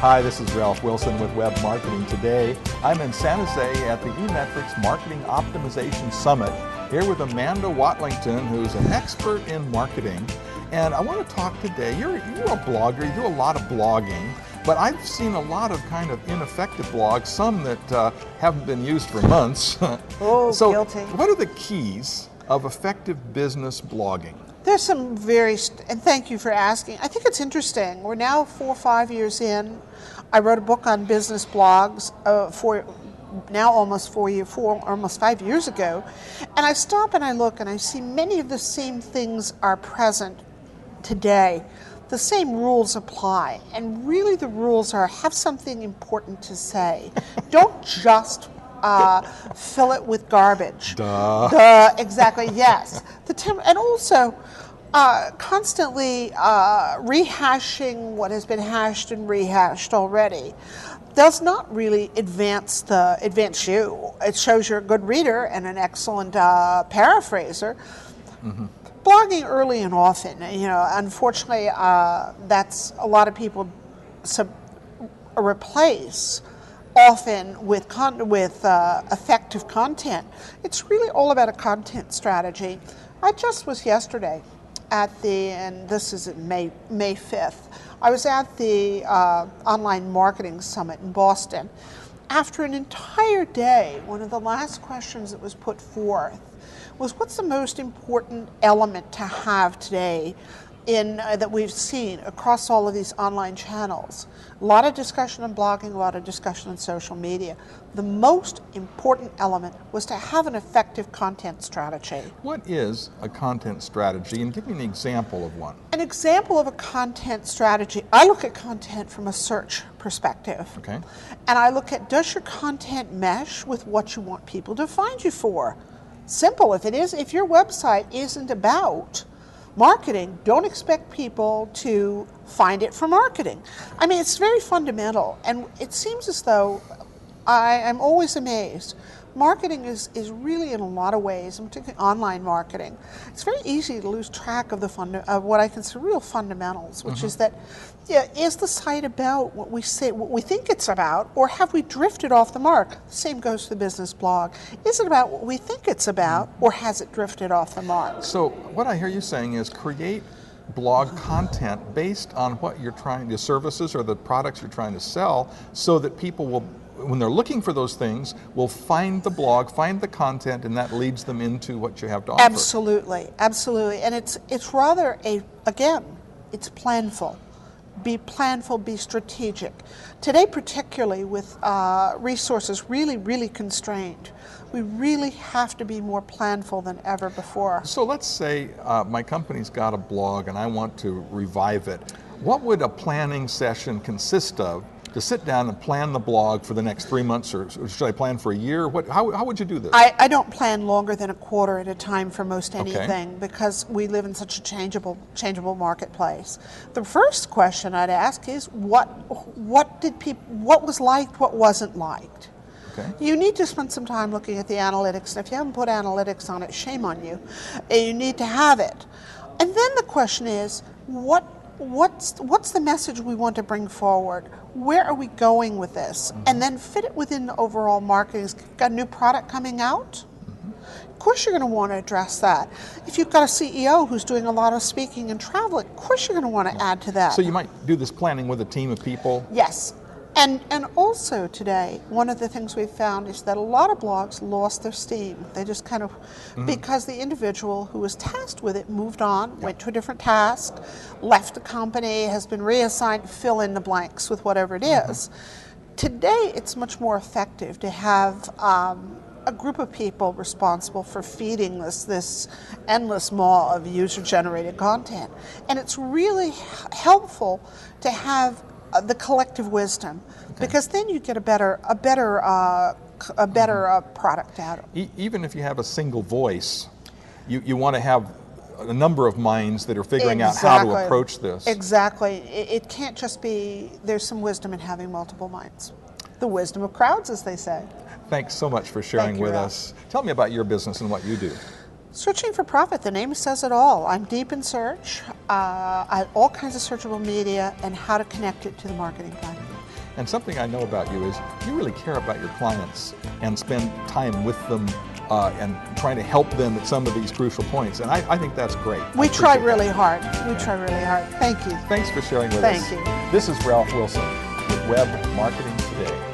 Hi, this is Ralph Wilson with Web Marketing Today. I'm in San Jose at the eMetrics Marketing Optimization Summit, here with Amanda Watlington, who's an expert in marketing. And I want to talk today, you're a blogger, you do a lot of blogging, but I've seen a lot of kind of ineffective blogs, some that haven't been used for months. Oh, so guilty. What are the keys of effective business blogging? There's some and thank you for asking. I think it's interesting. We're now 4 or 5 years in. I wrote a book on business blogs almost 5 years ago. And I stop and I look and I see many of the same things are present today. The same rules apply. And really the rules are have something important to say. Don't just fill it with garbage. Duh. Exactly, yes. And also constantly rehashing what has been hashed and rehashed already does not really advance you. It shows you're a good reader and an excellent paraphraser. Mm-hmm. Blogging early and often, unfortunately, that's a lot of people replace often with effective content. It's really all about a content strategy. I just was yesterday and this is May 5th, I was at the Online Marketing Summit in Boston. After an entire day, one of the last questions that was put forth was, what's the most important element to have today that we've seen across all of these online channels? A lot of discussion on blogging, a lot of discussion on social media. The most important element was to have an effective content strategy. What is a content strategy? And give me an example of one. An example of a content strategy, I look at content from a search perspective. Okay. And I look at, does your content mesh with what you want people to find you for? Simple. If your website isn't about marketing, don't expect people to find it for marketing. I mean, it's very fundamental, and it seems as though I'm always amazed. Marketing is really, in a lot of ways, and particularly online marketing, it's very easy to lose track of what I consider real fundamentals, which is that, is the site about what we think it's about, or have we drifted off the mark? The same goes to the business blog. Is it about what we think it's about, or has it drifted off the mark? So what I hear you saying is create blog content based on what you're the services or the products you're trying to sell, so that people will, when they're looking for those things, will find the blog, find the content, and that leads them into what you have to offer. Absolutely, absolutely. And it's rather it's planful. Be planful, be strategic. Today, particularly with resources really, really constrained, we really have to be more planful than ever before. So let's say my company's got a blog and I want to revive it. What would a planning session consist of to sit down and plan the blog for the next 3 months, or should I plan for a year? How would you do this? I don't plan longer than a quarter at a time for most anything, because we live in such a changeable marketplace. The first question I'd ask is, what was liked, what wasn't liked? Okay. You need to spend some time looking at the analytics, and if you haven't put analytics on it, shame on you. You need to have it. And then the question is, what's the message we want to bring forward? Where are we going with this? Mm-hmm. And then fit it within the overall marketing. Got a new product coming out? Mm-hmm. Of course you're going to want to address that. If you've got a CEO who's doing a lot of speaking and traveling, of course you're going to want to add to that. So you might do this planning with a team of people? Yes. And also today, one of the things we've found is that a lot of blogs lost their steam. They just kind of, because the individual who was tasked with it moved on, went to a different task, left the company, has been reassigned, fill in the blanks with whatever it is. Today, it's much more effective to have a group of people responsible for feeding this endless maw of user-generated content. And it's really helpful to have the collective wisdom, because then you get a better product out of it. Even if you have a single voice, you want to have a number of minds that are figuring out how to approach this. Exactly. It can't just be, there's some wisdom in having multiple minds. The wisdom of crowds, as they say. Thanks so much for sharing with us. Tell me about your business and what you do. Searching for profit, the name says it all. I'm deep in search, all kinds of searchable media, and how to connect it to the marketing plan. And something I know about you is you really care about your clients and spend time with them and trying to help them at some of these crucial points. And I think that's great. We try really hard. We try really hard. Thank you. Thanks for sharing with us. Thank you. This is Ralph Wilson with Web Marketing Today.